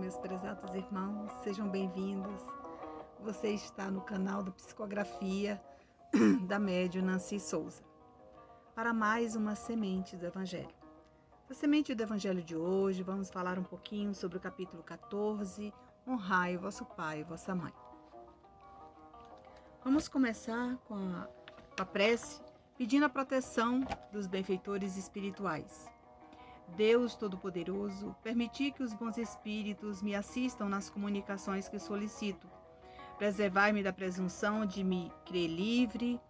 meus prezados irmãos, sejam bem-vindos. Você está no canal da Psicografia da médium Nancy Souza, para mais uma semente do Evangelho. A semente do Evangelho de hoje, vamos falar um pouquinho sobre o capítulo 14, honrai o vosso pai e vossa mãe. Vamos começar com a prece, pedindo a proteção dos benfeitores espirituais. Deus Todo-Poderoso, permiti que os bons espíritos me assistam nas comunicações que solicito. Preservai-me da presunção de me crer livre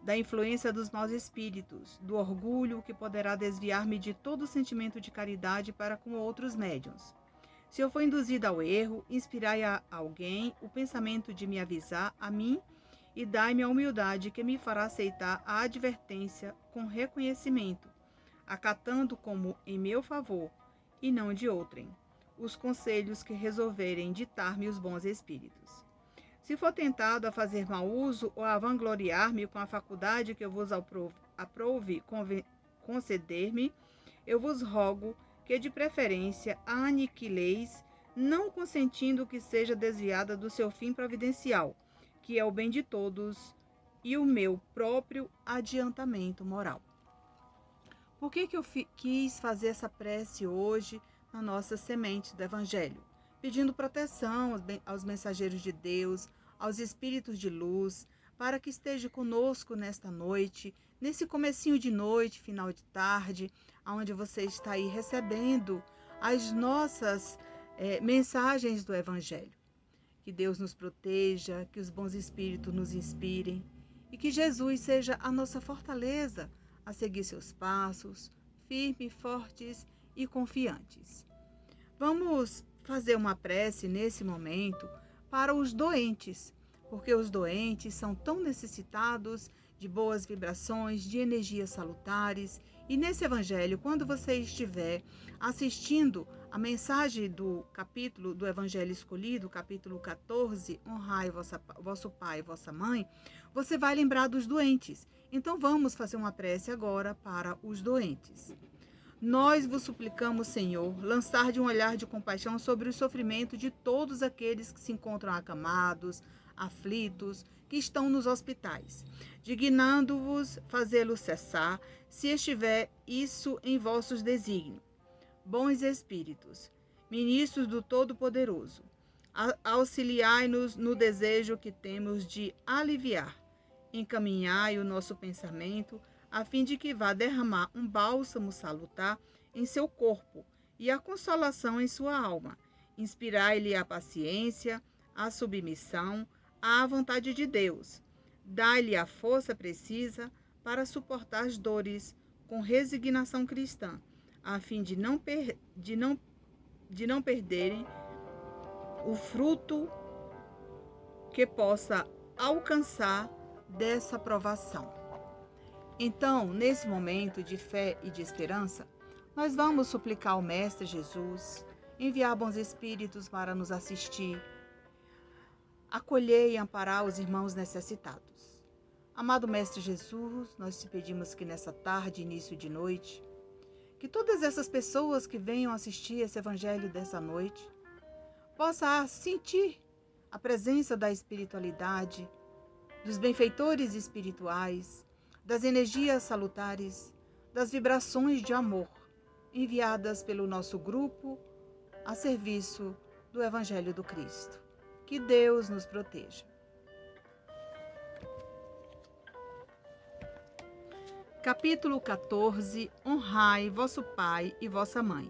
da influência dos maus espíritos, do orgulho que poderá desviar-me de todo sentimento de caridade para com outros médiuns. Se eu for induzida ao erro, inspirai a alguém o pensamento de me avisar a mim e dai-me a humildade que me fará aceitar a advertência com reconhecimento, acatando como em meu favor, e não de outrem, os conselhos que resolverem ditar-me os bons espíritos. Se for tentado a fazer mau uso ou a vangloriar-me com a faculdade que eu vos aprouve conceder-me, eu vos rogo que de preferência a aniquileis, não consentindo que seja desviada do seu fim providencial, que é o bem de todos e o meu próprio adiantamento moral. Por que eu quis fazer essa prece hoje na nossa semente do Evangelho? Pedindo proteção aos mensageiros de Deus, aos espíritos de luz, para que esteja conosco nesta noite, nesse comecinho de noite, final de tarde, onde você está aí recebendo as nossas mensagens do Evangelho. Que Deus nos proteja, que os bons espíritos nos inspirem e que Jesus seja a nossa fortaleza a seguir seus passos, firmes, fortes e confiantes. Vamos fazer uma prece nesse momento para os doentes, porque os doentes são tão necessitados de boas vibrações, de energias salutares. E nesse Evangelho, quando você estiver assistindo a mensagem do capítulo do Evangelho escolhido, capítulo 14, honrai vosso pai e vossa mãe, você vai lembrar dos doentes. Então vamos fazer uma prece agora para os doentes. Nós vos suplicamos, Senhor, lançar de um olhar de compaixão sobre o sofrimento de todos aqueles que se encontram acamados, aflitos, que estão nos hospitais, dignando-vos fazê-lo cessar, se estiver isso em vossos desígnios. Bons espíritos, ministros do Todo-Poderoso, auxiliai-nos no desejo que temos de aliviar. Encaminhai o nosso pensamento, a fim de que vá derramar um bálsamo salutar em seu corpo e a consolação em sua alma. Inspirai-lhe a paciência, a submissão, à vontade de Deus. Dai-lhe a força precisa para suportar as dores com resignação cristã, a fim de não perderem o fruto que possa alcançar dessa provação. Então, nesse momento de fé e de esperança, nós vamos suplicar ao Mestre Jesus, enviar bons espíritos para nos assistir, acolher e amparar os irmãos necessitados. Amado Mestre Jesus, nós te pedimos que nessa tarde, início de noite, que todas essas pessoas que venham assistir esse Evangelho dessa noite, possam sentir a presença da espiritualidade, dos benfeitores espirituais, das energias salutares, das vibrações de amor enviadas pelo nosso grupo a serviço do Evangelho do Cristo. Que Deus nos proteja. Capítulo 14. Honrai vosso pai e vossa mãe.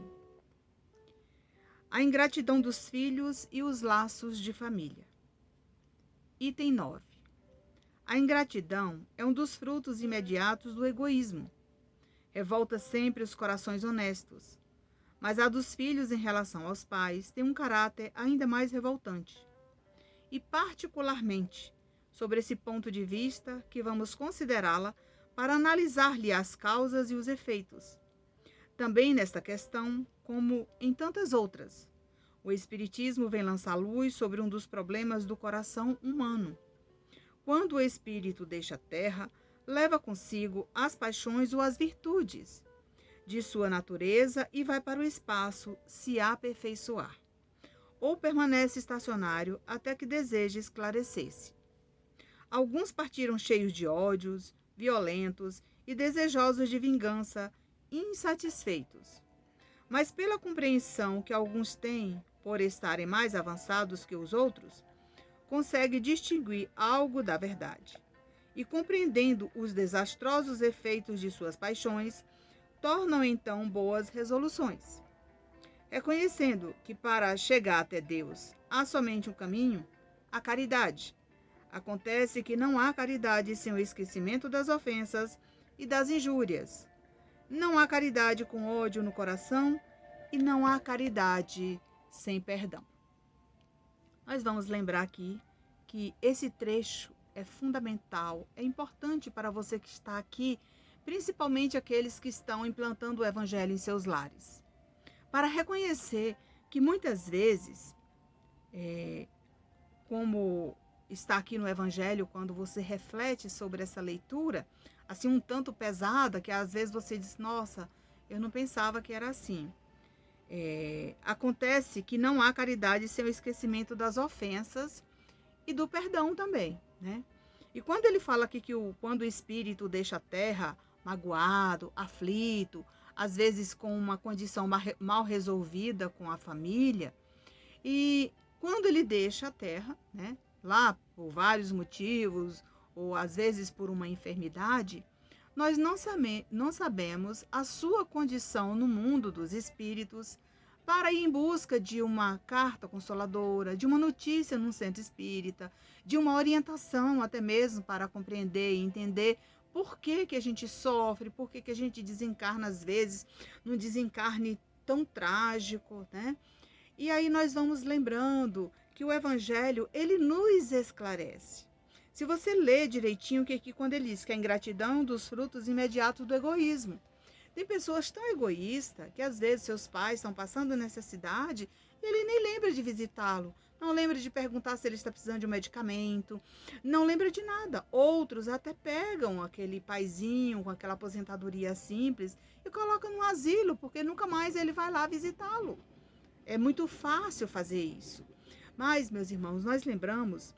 A ingratidão dos filhos e os laços de família. Item 9. A ingratidão é um dos frutos imediatos do egoísmo. Revolta sempre os corações honestos, mas a dos filhos em relação aos pais tem um caráter ainda mais revoltante. E particularmente, sobre esse ponto de vista que vamos considerá-la para analisar-lhe as causas e os efeitos. Também nesta questão, como em tantas outras, o Espiritismo vem lançar luz sobre um dos problemas do coração humano. Quando o espírito deixa a terra, leva consigo as paixões ou as virtudes. de sua natureza e vai para o espaço se aperfeiçoar, ou permanece estacionário até que deseje esclarecer-se. Alguns partiram cheios de ódios, violentos e desejosos de vingança, insatisfeitos. Mas pela compreensão que alguns têm, por estarem mais avançados que os outros, consegue distinguir algo da verdade. E compreendendo os desastrosos efeitos de suas paixões, tornam então boas resoluções. Reconhecendo que para chegar até Deus há somente um caminho, a caridade. Acontece que não há caridade sem o esquecimento das ofensas e das injúrias. Não há caridade com ódio no coração e não há caridade sem perdão. Nós vamos lembrar aqui que esse trecho é fundamental, é importante para você que está aqui, principalmente aqueles que estão implantando o evangelho em seus lares, para reconhecer que muitas vezes, como está aqui no evangelho, quando você reflete sobre essa leitura, assim um tanto pesada, que às vezes você diz, nossa, eu não pensava que era assim. Acontece que não há caridade sem o esquecimento das ofensas e do perdão também, né? E quando ele fala aqui que quando o espírito deixa a terra magoado, aflito, às vezes com uma condição mal resolvida com a família, e quando ele deixa a terra, né, lá por vários motivos, ou às vezes por uma enfermidade, nós não sabemos a sua condição no mundo dos espíritos para ir em busca de uma carta consoladora, de uma notícia num centro espírita, de uma orientação até mesmo para compreender e entender por que a gente sofre, por que a gente desencarna às vezes, num desencarne tão trágico, né? E aí nós vamos lembrando que o Evangelho, ele nos esclarece. Se você lê direitinho, que quando ele diz que a ingratidão é um dos frutos imediatos do egoísmo. Tem pessoas tão egoístas que às vezes seus pais estão passando necessidade e ele nem lembra de visitá-lo. Não lembra de perguntar se ele está precisando de um medicamento. Não lembra de nada. Outros até pegam aquele paizinho com aquela aposentadoria simples e colocam no asilo, porque nunca mais ele vai lá visitá-lo. É muito fácil fazer isso. Mas, meus irmãos, nós lembramos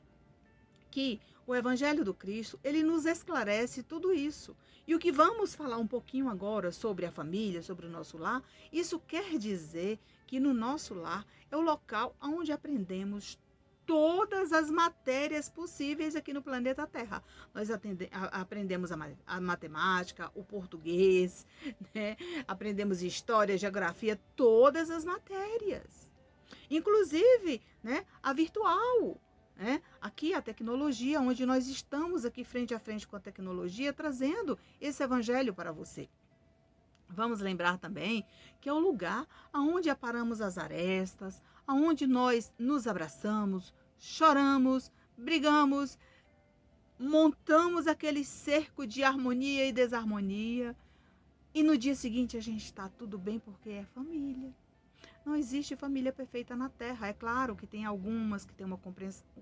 que o Evangelho do Cristo, ele nos esclarece tudo isso. E o que vamos falar um pouquinho agora sobre a família, sobre o nosso lar, isso quer dizer que no nosso lar é o local onde aprendemos todas as matérias possíveis aqui no planeta Terra. Nós aprendemos a matemática, o português, né? Aprendemos história, geografia, todas as matérias. Inclusive, né, a virtual. Aqui a tecnologia, onde nós estamos aqui frente a frente com a tecnologia, trazendo esse evangelho para você. Vamos lembrar também que é o lugar onde aparamos as arestas, onde nós nos abraçamos, choramos, brigamos, montamos aquele cerco de harmonia e desarmonia, e no dia seguinte a gente está tudo bem porque é família. Não existe família perfeita na Terra. É claro que tem algumas que têm uma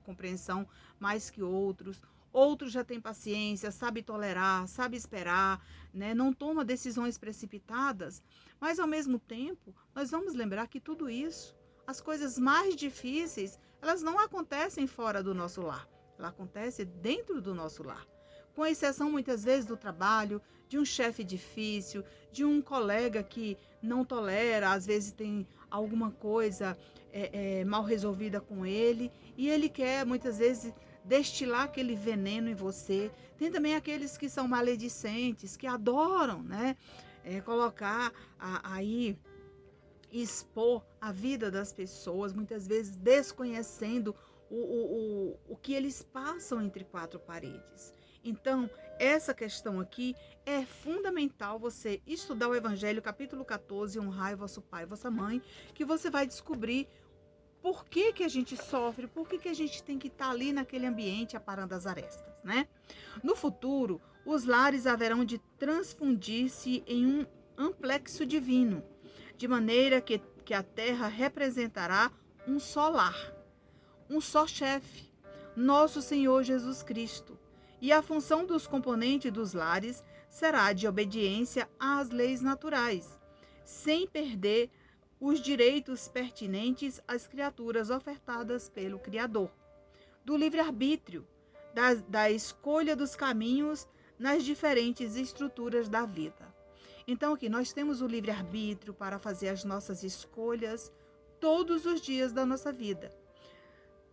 compreensão mais que outros. Outros já têm paciência, sabe tolerar, sabe esperar, né? Não toma decisões precipitadas. Mas, ao mesmo tempo, nós vamos lembrar que tudo isso, as coisas mais difíceis, elas não acontecem fora do nosso lar. Ela acontece dentro do nosso lar. Com exceção, muitas vezes, do trabalho, de um chefe difícil, de um colega que não tolera, às vezes tem alguma coisa mal resolvida com ele, e ele quer, muitas vezes, destilar aquele veneno em você. Tem também aqueles que são maledicentes, que adoram, né, colocar aí, expor a vida das pessoas, muitas vezes desconhecendo o que eles passam entre quatro paredes. Então, essa questão aqui é fundamental você estudar o Evangelho, capítulo 14, honrai vosso pai e vossa mãe, que você vai descobrir por que a gente sofre, por que a gente tem que estar ali naquele ambiente aparando as arestas, né? No futuro, os lares haverão de transfundir-se em um amplexo divino, de maneira que a terra representará um só lar, um só chefe, nosso Senhor Jesus Cristo. e a função dos componentes dos lares será de obediência às leis naturais, sem perder os direitos pertinentes às criaturas ofertadas pelo Criador, do livre-arbítrio, da escolha dos caminhos nas diferentes estruturas da vida. Então, aqui nós temos o livre-arbítrio para fazer as nossas escolhas todos os dias da nossa vida.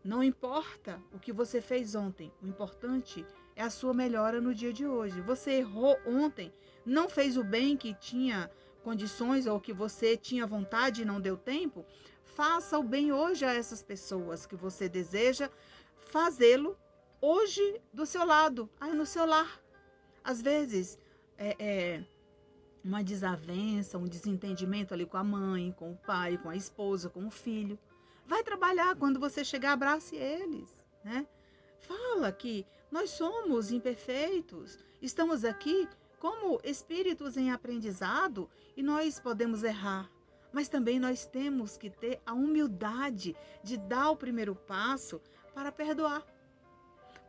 Não importa o que você fez ontem, o importante é a sua melhora no dia de hoje. Você errou ontem, não fez o bem que tinha condições ou que você tinha vontade e não deu tempo, faça o bem hoje a essas pessoas que você deseja fazê-lo hoje do seu lado, aí no seu lar. Às vezes, uma desavença, um desentendimento ali com a mãe, com o pai, com a esposa, com o filho. Vai trabalhar, quando você chegar, abrace eles, né? Fala que nós somos imperfeitos, estamos aqui como espíritos em aprendizado e nós podemos errar. Mas também nós temos que ter a humildade de dar o primeiro passo para perdoar.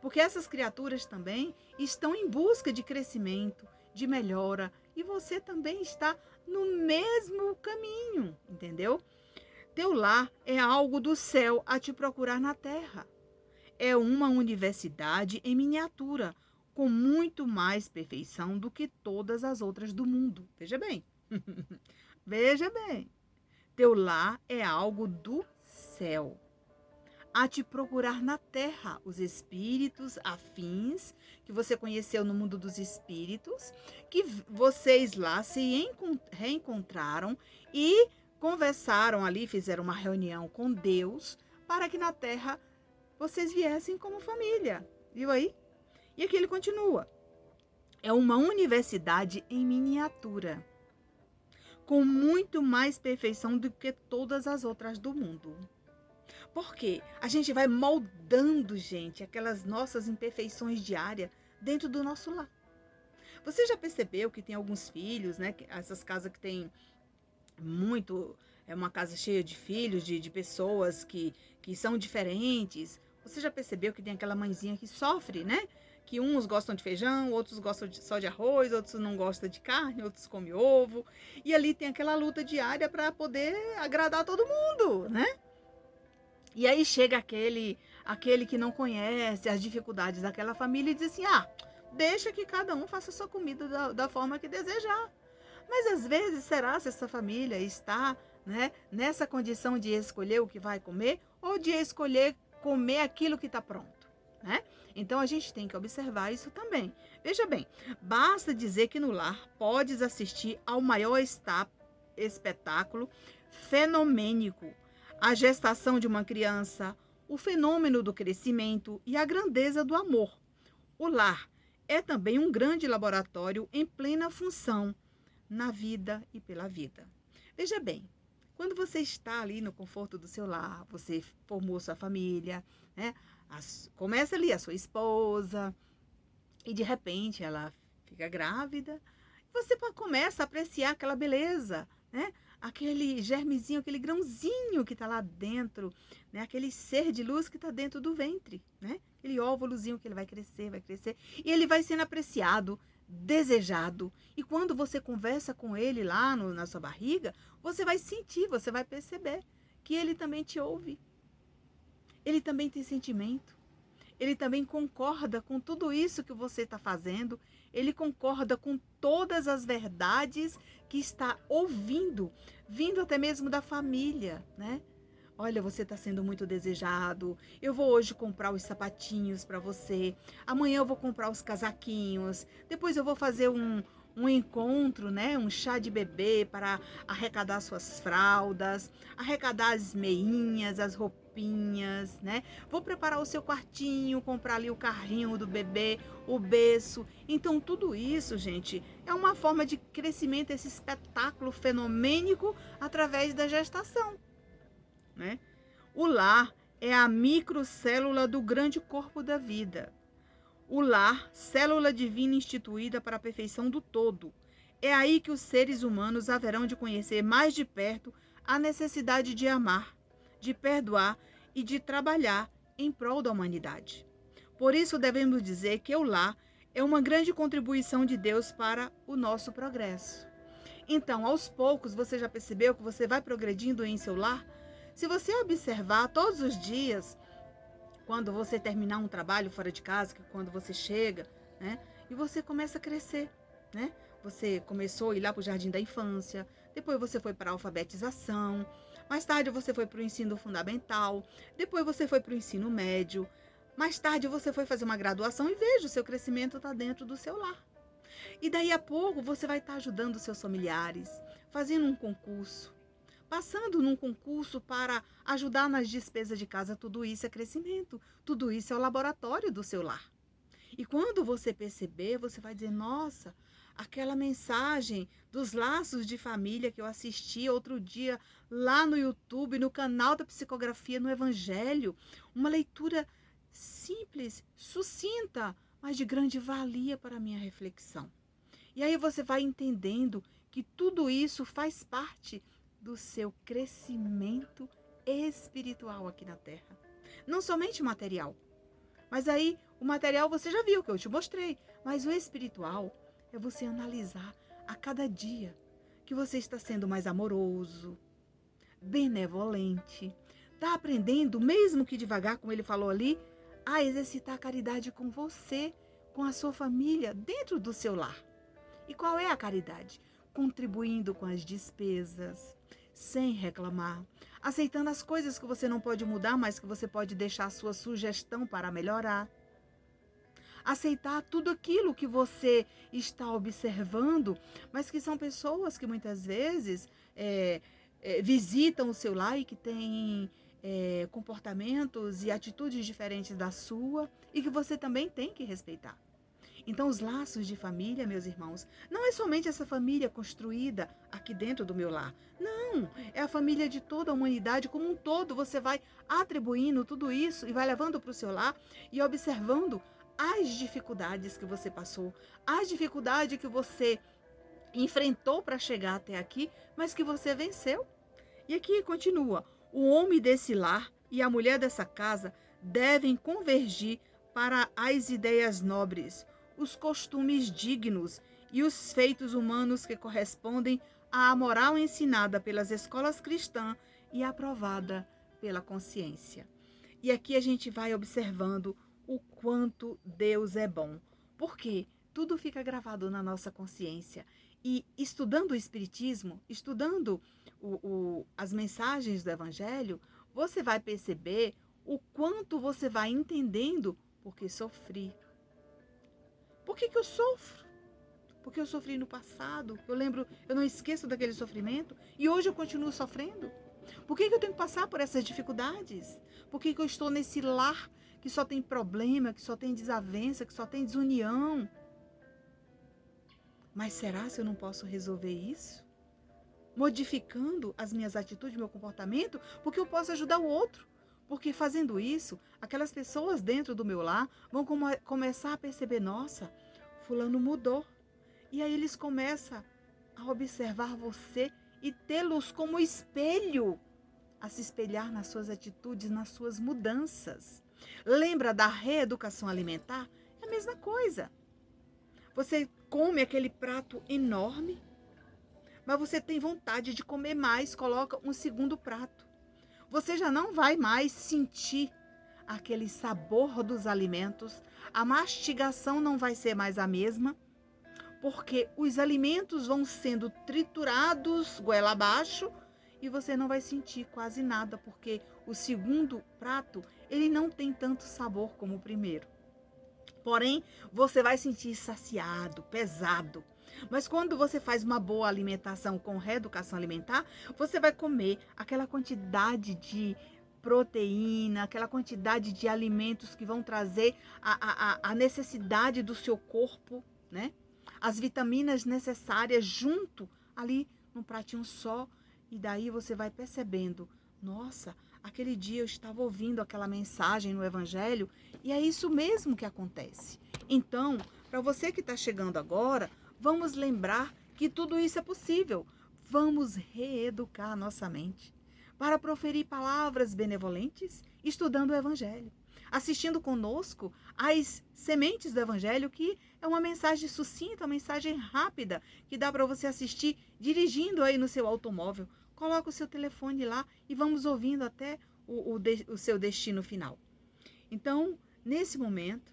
Porque essas criaturas também estão em busca de crescimento, de melhora, e você também está no mesmo caminho, entendeu? Teu lar é algo do céu a te procurar na terra. É uma universidade em miniatura, com muito mais perfeição do que todas as outras do mundo. Veja bem, veja bem. Teu lar é algo do céu a te procurar na terra, os espíritos afins que você conheceu no mundo dos espíritos, que vocês lá se reencontraram e conversaram ali, fizeram uma reunião com Deus para que na terra vocês viessem como família, viu aí? E aqui ele continua. É uma universidade em miniatura, com muito mais perfeição do que todas as outras do mundo. Porque a gente vai moldando, gente, aquelas nossas imperfeições diárias dentro do nosso lar. Você já percebeu que tem alguns filhos, né? Essas casas que tem muito, é uma casa cheia de filhos, de pessoas que são diferentes. Você já percebeu que tem aquela mãezinha que sofre, né? Que uns gostam de feijão, outros gostam só de arroz, outros não gostam de carne, outros comem ovo. E ali tem aquela luta diária para poder agradar todo mundo, né? E aí chega aquele que não conhece as dificuldades daquela família e diz assim, deixa que cada um faça a sua comida da forma que desejar. Mas às vezes, será se essa família está, né, nessa condição de escolher o que vai comer ou de escolher comer aquilo que está pronto, né? Então a gente tem que observar isso também. Veja bem, basta dizer que no lar podes assistir ao maior espetáculo fenomênico, a gestação de uma criança, o fenômeno do crescimento e a grandeza do amor. O lar é também um grande laboratório em plena função na vida e pela vida. Veja bem, quando você está ali no conforto do seu lar, você formou sua família, né? Começa ali a sua esposa e de repente ela fica grávida, você começa a apreciar aquela beleza, né? Aquele germezinho, aquele grãozinho que está lá dentro, né? Aquele ser de luz que está dentro do ventre, né? Aquele óvulozinho que ele vai crescer, e ele vai sendo apreciado, desejado. E quando você conversa com ele lá na sua barriga, você vai sentir, você vai perceber que ele também te ouve. Ele também tem sentimento. Ele também concorda com tudo isso que você está fazendo. Ele concorda com todas as verdades que está ouvindo, vindo até mesmo da família, né? Olha, você está sendo muito desejado. Eu vou hoje comprar os sapatinhos para você. Amanhã eu vou comprar os casaquinhos. Depois eu vou fazer um encontro, né? Um chá de bebê para arrecadar suas fraldas, arrecadar as meinhas, as roupinhas, né? Vou preparar o seu quartinho, comprar ali o carrinho do bebê, o berço. Então, tudo isso, gente, é uma forma de crescimento, esse espetáculo fenomênico através da gestação, né? O lar é a microcélula do grande corpo da vida. O lar, célula divina instituída para a perfeição do todo. É aí que os seres humanos haverão de conhecer mais de perto a necessidade de amar, de perdoar e de trabalhar em prol da humanidade. Por isso devemos dizer que o lar é uma grande contribuição de Deus para o nosso progresso. Então, aos poucos, você já percebeu que você vai progredindo em seu lar? Se você observar todos os dias, quando você terminar um trabalho fora de casa, que quando você chega, né? E você começa a crescer, né? Você começou a ir lá para o jardim da infância, depois você foi para a alfabetização, mais tarde você foi para o ensino fundamental, depois você foi para o ensino médio, mais tarde você foi fazer uma graduação e veja, o seu crescimento está dentro do seu lar. E daí a pouco você vai estar ajudando os seus familiares, fazendo um concurso, passando num concurso para ajudar nas despesas de casa. Tudo isso é crescimento, tudo isso é o laboratório do seu lar. E quando você perceber, você vai dizer, nossa, aquela mensagem dos laços de família que eu assisti outro dia lá no YouTube, no canal da Psicografia no Evangelho, uma leitura simples, sucinta, mas de grande valia para a minha reflexão. E aí você vai entendendo que tudo isso faz parte do seu crescimento espiritual aqui na Terra. Não somente material, mas aí o material você já viu que eu te mostrei, mas o espiritual é você analisar a cada dia que você está sendo mais amoroso, benevolente, está aprendendo, mesmo que devagar, como ele falou ali, a exercitar a caridade com você, com a sua família, dentro do seu lar. E qual é a caridade? Contribuindo com as despesas, sem reclamar, aceitando as coisas que você não pode mudar, mas que você pode deixar a sua sugestão para melhorar. Aceitar tudo aquilo que você está observando, mas que são pessoas que muitas vezes visitam o seu lar e que têm comportamentos e atitudes diferentes da sua e que você também tem que respeitar. Então, os laços de família, meus irmãos, não é somente essa família construída aqui dentro do meu lar. Não, é a família de toda a humanidade como um todo. Você vai atribuindo tudo isso e vai levando para o seu lar e observando as dificuldades que você passou, as dificuldades que você enfrentou para chegar até aqui, mas que você venceu. E aqui continua, o homem desse lar e a mulher dessa casa devem convergir para as ideias nobres, os costumes dignos e os feitos humanos que correspondem à moral ensinada pelas escolas cristãs e aprovada pela consciência. E aqui a gente vai observando o quanto Deus é bom, porque tudo fica gravado na nossa consciência. E estudando o Espiritismo, estudando as mensagens do Evangelho, você vai perceber o quanto você vai entendendo porque sofri. Por que eu sofro? Porque eu sofri no passado. Eu não esqueço daquele sofrimento e hoje eu continuo sofrendo. Por que eu tenho que passar por essas dificuldades? Por que eu estou nesse lar que só tem problema, que só tem desavença, que só tem desunião? Mas será se eu não posso resolver isso? Modificando as minhas atitudes, meu comportamento, porque eu posso ajudar o outro. Porque fazendo isso, aquelas pessoas dentro do meu lar vão começar a perceber, nossa, fulano mudou. E aí eles começam a observar você e tê-los como espelho, a se espelhar nas suas atitudes, nas suas mudanças. Lembra da reeducação alimentar? É a mesma coisa. Você come aquele prato enorme, mas você tem vontade de comer mais, coloca um segundo prato. Você já não vai mais sentir aquele sabor dos alimentos, a mastigação não vai ser mais a mesma, porque os alimentos vão sendo triturados goela abaixo e você não vai sentir quase nada, porque o segundo prato, ele não tem tanto sabor como o primeiro. Porém, você vai sentir saciado, pesado. Mas quando você faz uma boa alimentação com reeducação alimentar, você vai comer aquela quantidade de proteína, aquela quantidade de alimentos que vão trazer a necessidade do seu corpo, né? As vitaminas necessárias junto ali num pratinho só. E daí você vai percebendo, nossa, aquele dia eu estava ouvindo aquela mensagem no Evangelho e é isso mesmo que acontece. Então, para você que está chegando agora, vamos lembrar que tudo isso é possível. Vamos reeducar a nossa mente para proferir palavras benevolentes estudando o Evangelho. assistindo conosco as sementes do Evangelho, que é uma mensagem sucinta, uma mensagem rápida, que dá para você assistir dirigindo aí no seu automóvel. Coloca o seu telefone lá e vamos ouvindo até o seu destino final. Então, nesse momento,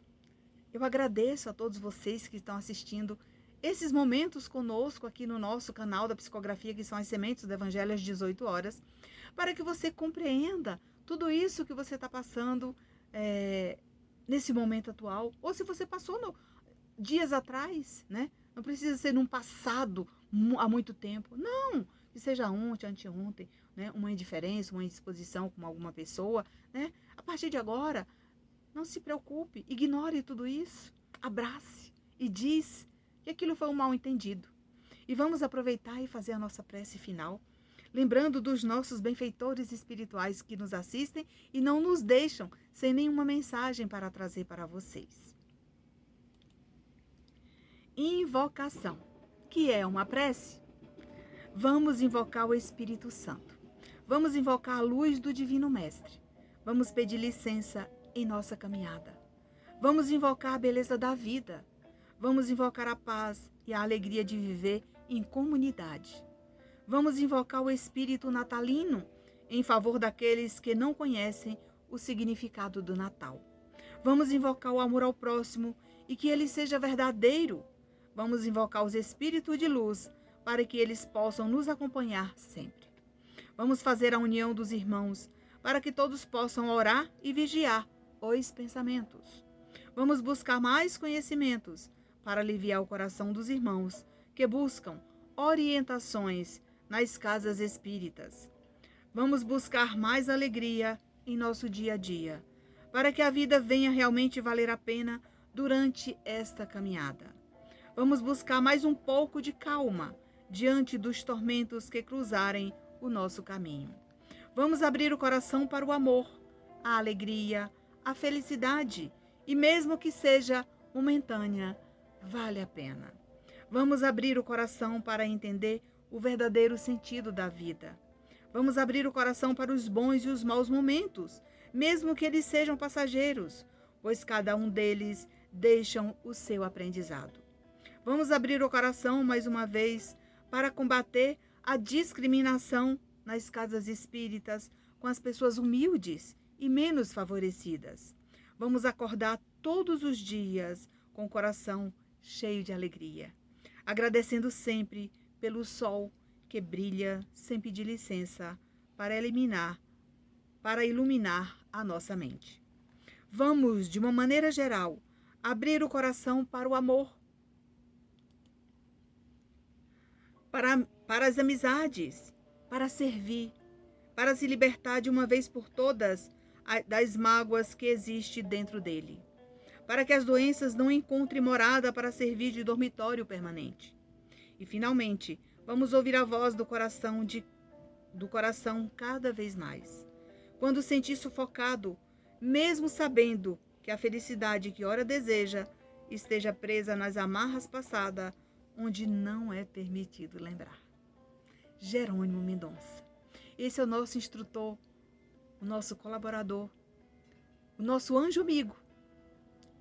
eu agradeço a todos vocês que estão assistindo esses momentos conosco aqui no nosso canal da psicografia, que são as sementes do Evangelho às 18 horas, para que você compreenda tudo isso que você está passando nesse momento atual, ou se você passou dias atrás, né? Não precisa ser num passado há muito tempo, não, que seja ontem, anteontem, né? Uma indiferença, uma indisposição com alguma pessoa, né? A partir de agora, não se preocupe, ignore tudo isso, abrace e diz que aquilo foi um mal-entendido. E vamos aproveitar e fazer a nossa prece final, lembrando dos nossos benfeitores espirituais que nos assistem e não nos deixam sem nenhuma mensagem para trazer para vocês. Invocação, que é uma prece. Vamos invocar o Espírito Santo. Vamos invocar a luz do Divino Mestre. Vamos pedir licença em nossa caminhada. Vamos invocar a beleza da vida. Vamos invocar a paz e a alegria de viver em comunidade. Vamos invocar o espírito natalino em favor daqueles que não conhecem o significado do Natal. Vamos invocar o amor ao próximo e que ele seja verdadeiro. Vamos invocar os espíritos de luz para que eles possam nos acompanhar sempre. Vamos fazer a união dos irmãos para que todos possam orar e vigiar os pensamentos. Vamos buscar mais conhecimentos para aliviar o coração dos irmãos que buscam orientações nas casas espíritas. Vamos buscar mais alegria em nosso dia a dia, para que a vida venha realmente valer a pena durante esta caminhada. Vamos buscar mais um pouco de calma diante dos tormentos que cruzarem o nosso caminho. Vamos abrir o coração para o amor, a alegria, a felicidade, e mesmo que seja momentânea, vale a pena. Vamos abrir o coração para entender o verdadeiro sentido da vida. Vamos abrir o coração para os bons e os maus momentos, mesmo que eles sejam passageiros, pois cada um deles deixam o seu aprendizado. Vamos abrir o coração mais uma vez para combater a discriminação nas casas espíritas com as pessoas humildes e menos favorecidas. Vamos acordar todos os dias com o coração cheio de alegria, agradecendo sempre pelo sol que brilha sem pedir licença para iluminar a nossa mente. Vamos, de uma maneira geral, abrir o coração para o amor, para as amizades, para servir, para se libertar de uma vez por todas das mágoas que existem dentro dele, para que as doenças não encontrem morada para servir de dormitório permanente. E, finalmente, vamos ouvir a voz do coração cada vez mais. Quando sentir sufocado, mesmo sabendo que a felicidade que ora deseja esteja presa nas amarras passadas, onde não é permitido lembrar. Jerônimo Mendonça. Esse é o nosso instrutor, o nosso colaborador, o nosso anjo amigo,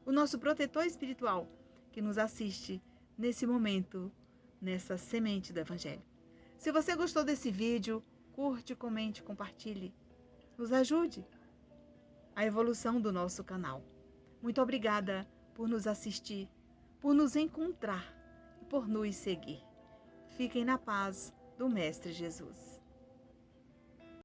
o nosso protetor espiritual que nos assiste nesse momento, nessa semente do Evangelho. Se você gostou desse vídeo, curte, comente, compartilhe. Nos ajude a evolução do nosso canal. Muito obrigada por nos assistir, por nos encontrar e por nos seguir. Fiquem na paz do Mestre Jesus.